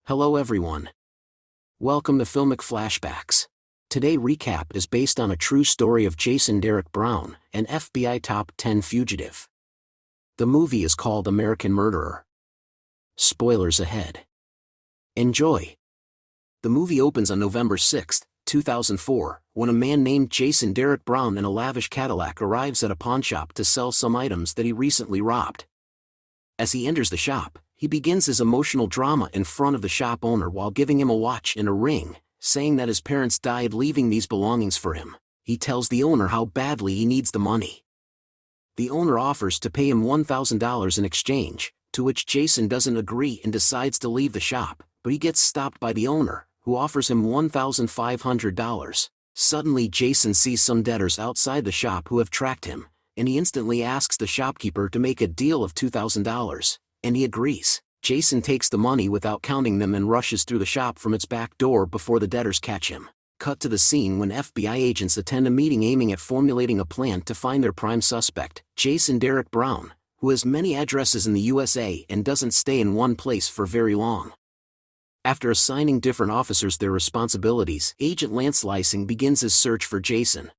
Hello everyone. Welcome to Filmic Flashbacks. Today recap is based on a true story of Jason Derek Brown, an FBI top 10 fugitive. The movie is called American Murderer. Spoilers ahead. Enjoy. The movie opens on November 6, 2004, when a man named Jason Derek Brown in a lavish Cadillac arrives at a pawnshop to sell some items that he recently robbed. As he enters the shop, he begins his emotional drama in front of the shop owner while giving him a watch and a ring, saying that his parents died leaving these belongings for him. He tells the owner how badly he needs the money. The owner offers to pay him $1,000 in exchange, to which Jason doesn't agree and decides to leave the shop, but he gets stopped by the owner, who offers him $1,500. Suddenly Jason sees some debtors outside the shop who have tracked him, and he instantly asks the shopkeeper to make a deal of $2,000. And he agrees. Jason takes the money without counting them and rushes through the shop from its back door before the debtors catch him. Cut to the scene when FBI agents attend a meeting aiming at formulating a plan to find their prime suspect, Jason Derek Brown, who has many addresses in the USA and doesn't stay in one place for very long. After assigning different officers their responsibilities, Agent Lance Lysing begins his search for Jason.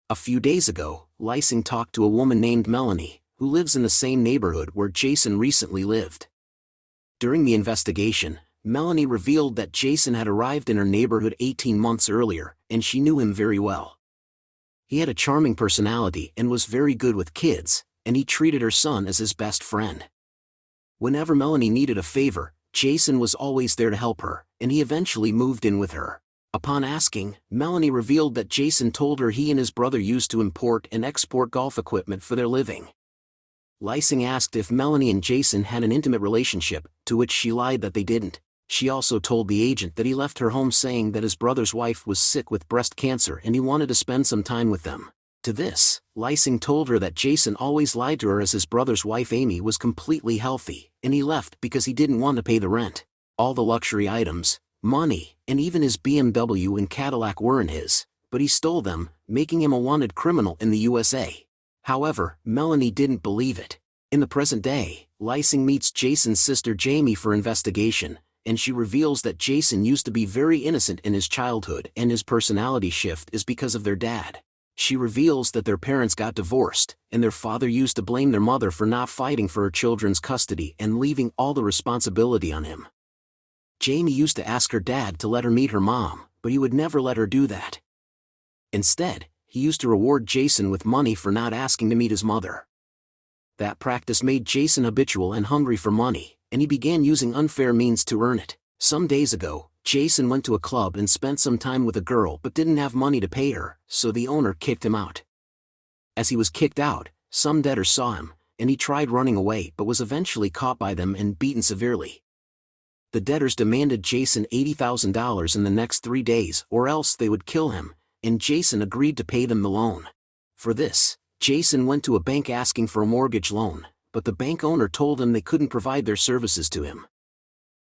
A few days ago, Lysing talked to a woman named Melanie, who lives in the same neighborhood where Jason recently lived. During the investigation, Melanie revealed that Jason had arrived in her neighborhood 18 months earlier, and she knew him very well. He had a charming personality and was very good with kids, and he treated her son as his best friend. Whenever Melanie needed a favor, Jason was always there to help her, and he eventually moved in with her. Upon asking, Melanie revealed that Jason told her he and his brother used to import and export golf equipment for their living. Lysing asked if Melanie and Jason had an intimate relationship, to which she lied that they didn't. She also told the agent that he left her home saying that his brother's wife was sick with breast cancer and he wanted to spend some time with them. To this, Lysing told her that Jason always lied to her as his brother's wife Amy was completely healthy, and he left because he didn't want to pay the rent. All the luxury items, money, and even his BMW and Cadillac weren't his, but he stole them, making him a wanted criminal in the USA. However, Melanie didn't believe it. In the present day, Lysing meets Jason's sister Jamie for investigation, and she reveals that Jason used to be very innocent in his childhood and his personality shift is because of their dad. She reveals that their parents got divorced, and their father used to blame their mother for not fighting for her children's custody and leaving all the responsibility on him. Jamie used to ask her dad to let her meet her mom, but he would never let her do that. Instead, he used to reward Jason with money for not asking to meet his mother. That practice made Jason habitual and hungry for money, and he began using unfair means to earn it. Some days ago, Jason went to a club and spent some time with a girl but didn't have money to pay her, so the owner kicked him out. As he was kicked out, some debtors saw him, and he tried running away but was eventually caught by them and beaten severely. The debtors demanded Jason $80,000 in the next 3 days or else they would kill him, and Jason agreed to pay them the loan. For this, Jason went to a bank asking for a mortgage loan, but the bank owner told him they couldn't provide their services to him.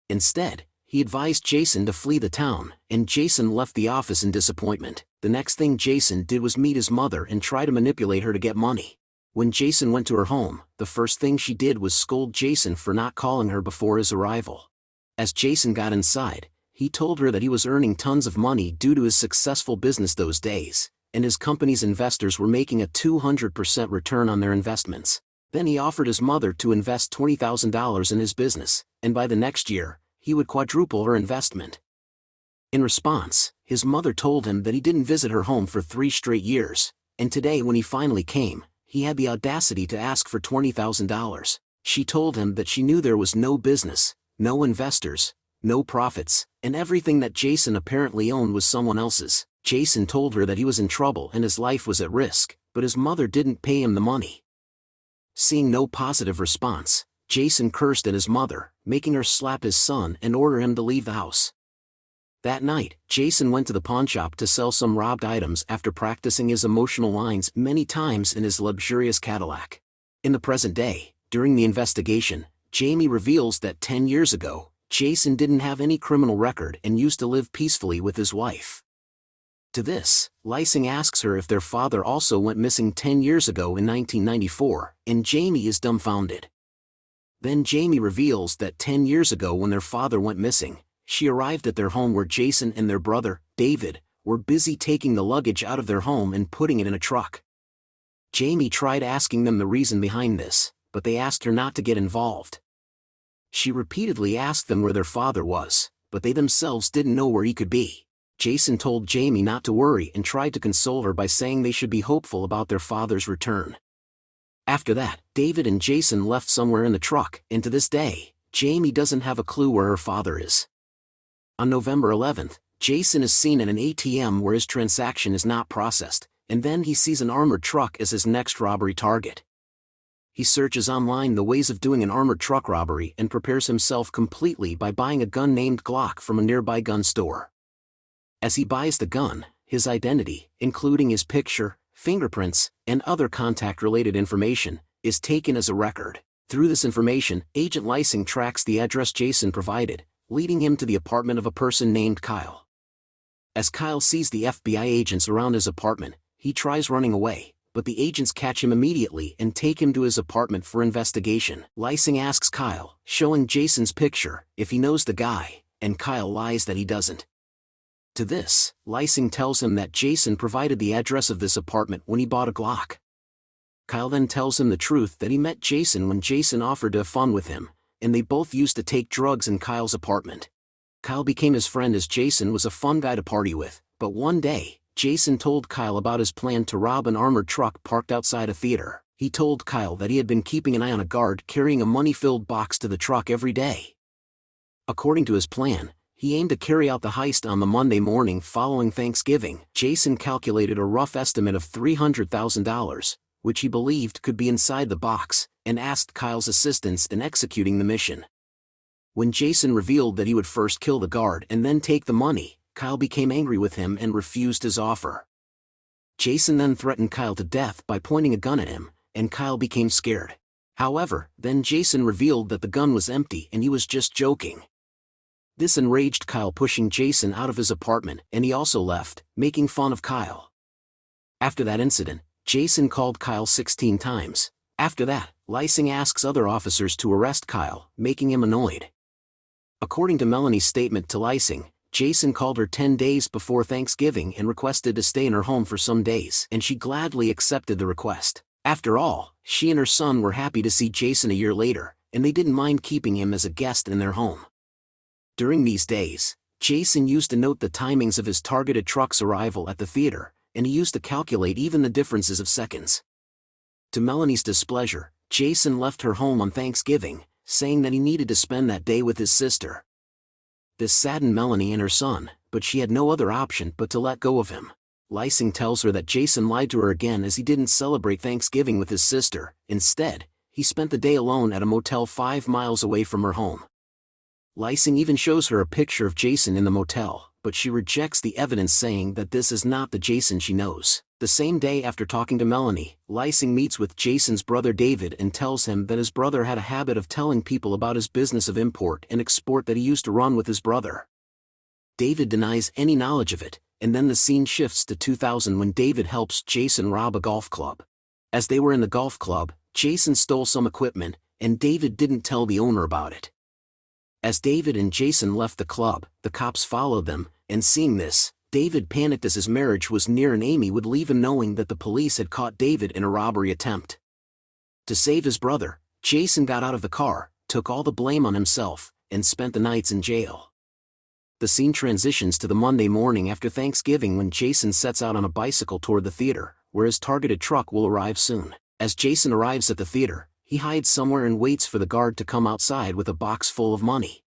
Instead, he advised Jason to flee the town, and Jason left the office in disappointment. The next thing Jason did was meet his mother and try to manipulate her to get money. When Jason went to her home, the first thing she did was scold Jason for not calling her before his arrival. As Jason got inside, he told her that he was earning tons of money due to his successful business those days, and his company's investors were making a 200% return on their investments. Then he offered his mother to invest $20,000 in his business, and by the next year, he would quadruple her investment. In response, his mother told him that he didn't visit her home for 3 straight years, and today when he finally came, he had the audacity to ask for $20,000. She told him that she knew there was no business, no investors, no profits, and everything that Jason apparently owned was someone else's. Jason told her that he was in trouble and his life was at risk, but his mother didn't pay him the money. Seeing no positive response, Jason cursed at his mother, making her slap his son and order him to leave the house. That night, Jason went to the pawnshop to sell some robbed items after practicing his emotional lines many times in his luxurious Cadillac. In the present day, during the investigation, Jamie reveals that 10 years ago, Jason didn't have any criminal record and used to live peacefully with his wife. To this, Lysing asks her if their father also went missing 10 years ago in 1994, and Jamie is dumbfounded. Then Jamie reveals that 10 years ago when their father went missing, she arrived at their home where Jason and their brother, David, were busy taking the luggage out of their home and putting it in a truck. Jamie tried asking them the reason behind this, but they asked her not to get involved. She repeatedly asked them where their father was, but they themselves didn't know where he could be. Jason told Jamie not to worry and tried to console her by saying they should be hopeful about their father's return. After that, David and Jason left somewhere in the truck, and to this day, Jamie doesn't have a clue where her father is. On November 11th, Jason is seen at an ATM where his transaction is not processed, and then he sees an armored truck as his next robbery target. He searches online the ways of doing an armored truck robbery and prepares himself completely by buying a gun named Glock from a nearby gun store. As he buys the gun, his identity, including his picture, fingerprints, and other contact-related information, is taken as a record. Through this information, Agent Lysing tracks the address Jason provided, leading him to the apartment of a person named Kyle. As Kyle sees the FBI agents around his apartment, he tries running away, but the agents catch him immediately and take him to his apartment for investigation. Lysing asks Kyle, showing Jason's picture, if he knows the guy, and Kyle lies that he doesn't. To this, Lysing tells him that Jason provided the address of this apartment when he bought a Glock. Kyle then tells him the truth that he met Jason when Jason offered to have fun with him, and they both used to take drugs in Kyle's apartment. Kyle became his friend as Jason was a fun guy to party with, but one day, Jason told Kyle about his plan to rob an armored truck parked outside a theater. He told Kyle that he had been keeping an eye on a guard carrying a money-filled box to the truck every day. According to his plan, he aimed to carry out the heist on the Monday morning following Thanksgiving. Jason calculated a rough estimate of $300,000, which he believed could be inside the box, and asked Kyle's assistance in executing the mission. When Jason revealed that he would first kill the guard and then take the money, Kyle became angry with him and refused his offer. Jason then threatened Kyle to death by pointing a gun at him, and Kyle became scared. However, then Jason revealed that the gun was empty and he was just joking. This enraged Kyle, pushing Jason out of his apartment, and he also left, making fun of Kyle. After that incident, Jason called Kyle 16 times. After that, Lysing asks other officers to arrest Kyle, making him annoyed. According to Melanie's statement to Lysing, Jason called her 10 days before Thanksgiving and requested to stay in her home for some days, and she gladly accepted the request. After all, she and her son were happy to see Jason a year later, and they didn't mind keeping him as a guest in their home. During these days, Jason used to note the timings of his targeted truck's arrival at the theater, and he used to calculate even the differences of seconds. To Melanie's displeasure, Jason left her home on Thanksgiving, saying that he needed to spend that day with his sister. This saddened Melanie and her son, but she had no other option but to let go of him. Lysing tells her that Jason lied to her again as he didn't celebrate Thanksgiving with his sister. Instead, he spent the day alone at a motel 5 miles away from her home. Lysing even shows her a picture of Jason in the motel, but she rejects the evidence, saying that this is not the Jason she knows. The same day after talking to Melanie, Lysing meets with Jason's brother David and tells him that his brother had a habit of telling people about his business of import and export that he used to run with his brother. David denies any knowledge of it, and then the scene shifts to 2000 when David helps Jason rob a golf club. As they were in the golf club, Jason stole some equipment, and David didn't tell the owner about it. As David and Jason left the club, the cops followed them, and seeing this, David panicked as his marriage was near and Amy would leave him, knowing that the police had caught David in a robbery attempt. To save his brother, Jason got out of the car, took all the blame on himself, and spent the nights in jail. The scene transitions to the Monday morning after Thanksgiving when Jason sets out on a bicycle toward the theater, where his targeted truck will arrive soon. As Jason arrives at the theater, he hides somewhere and waits for the guard to come outside with a box full of money.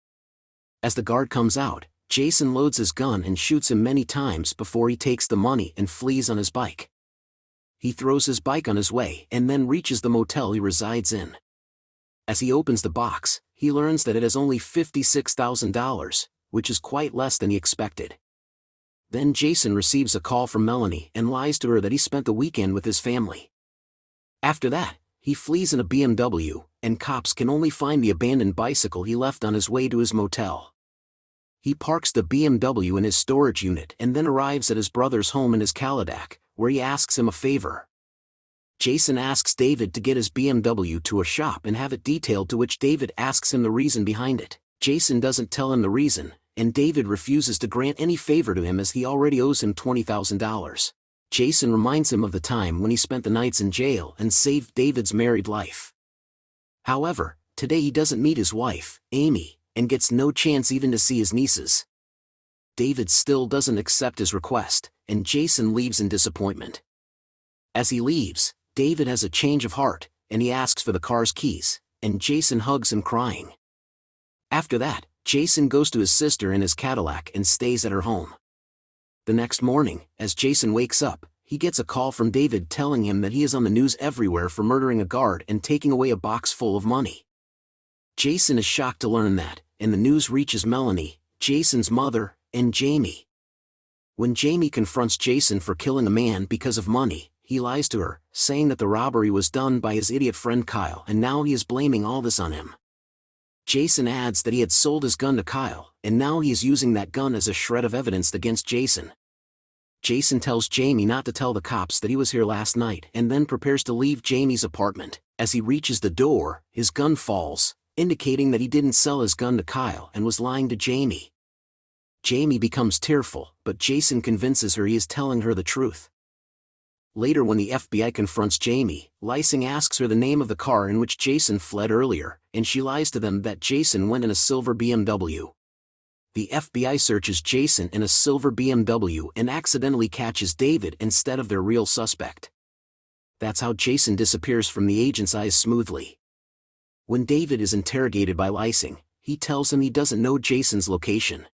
As the guard comes out, Jason loads his gun and shoots him many times before he takes the money and flees on his bike. He throws his bike on his way and then reaches the motel he resides in. As he opens the box, he learns that it has only $56,000, which is quite less than he expected. Then Jason receives a call from Melanie and lies to her that he spent the weekend with his family. After that, he flees in a BMW, and cops can only find the abandoned bicycle he left on his way to his motel. He parks the BMW in his storage unit and then arrives at his brother's home in his Cadillac, where he asks him a favor. Jason asks David to get his BMW to a shop and have it detailed, to which David asks him the reason behind it. Jason doesn't tell him the reason, and David refuses to grant any favor to him as he already owes him $20,000. Jason reminds him of the time when he spent the nights in jail and saved David's married life. However, today he doesn't meet his wife, Amy, and gets no chance even to see his nieces. David still doesn't accept his request, and Jason leaves in disappointment. As he leaves, David has a change of heart, and he asks for the car's keys, and Jason hugs him crying. After that, Jason goes to his sister in his Cadillac and stays at her home. The next morning, as Jason wakes up, he gets a call from David telling him that he is on the news everywhere for murdering a guard and taking away a box full of money. Jason is shocked to learn that, and the news reaches Melanie, Jason's mother, and Jamie. When Jamie confronts Jason for killing a man because of money, he lies to her, saying that the robbery was done by his idiot friend Kyle and now he is blaming all this on him. Jason adds that he had sold his gun to Kyle, and now he is using that gun as a shred of evidence against Jason. Jason tells Jamie not to tell the cops that he was here last night and then prepares to leave Jamie's apartment. As he reaches the door, his gun falls, indicating that he didn't sell his gun to Kyle and was lying to Jamie. Jamie becomes tearful, but Jason convinces her he is telling her the truth. Later, when the FBI confronts Jamie, Lysing asks her the name of the car in which Jason fled earlier, and she lies to them that Jason went in a silver BMW. The FBI searches Jason in a silver BMW and accidentally catches David instead of their real suspect. That's how Jason disappears from the agent's eyes smoothly. When David is interrogated by Lysing, he tells him he doesn't know Jason's location.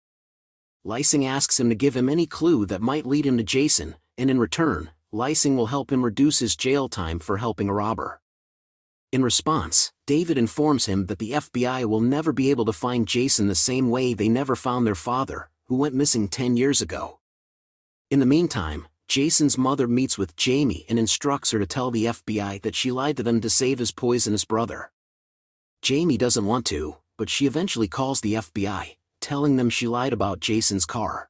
Lysing asks him to give him any clue that might lead him to Jason, and in return, Lysing will help him reduce his jail time for helping a robber. In response, David informs him that the FBI will never be able to find Jason the same way they never found their father, who went missing 10 years ago. In the meantime, Jason's mother meets with Jamie and instructs her to tell the FBI that she lied to them to save his poisonous brother. Jamie doesn't want to, but she eventually calls the FBI, telling them she lied about Jason's car.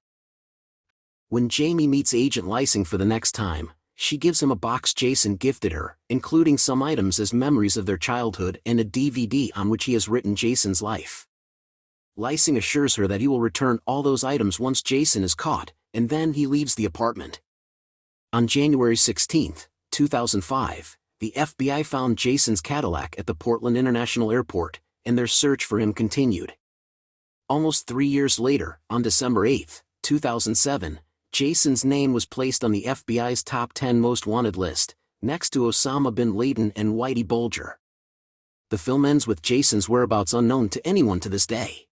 When Jamie meets Agent Lysing for the next time, she gives him a box Jason gifted her, including some items as memories of their childhood and a DVD on which he has written Jason's life. Lysing assures her that he will return all those items once Jason is caught, and then he leaves the apartment. On January 16, 2005, the FBI found Jason's Cadillac at the Portland International Airport, and their search for him continued. Almost 3 years later, on December 8, 2007, Jason's name was placed on the FBI's top 10 most wanted list, next to Osama bin Laden and Whitey Bulger. The film ends with Jason's whereabouts unknown to anyone to this day.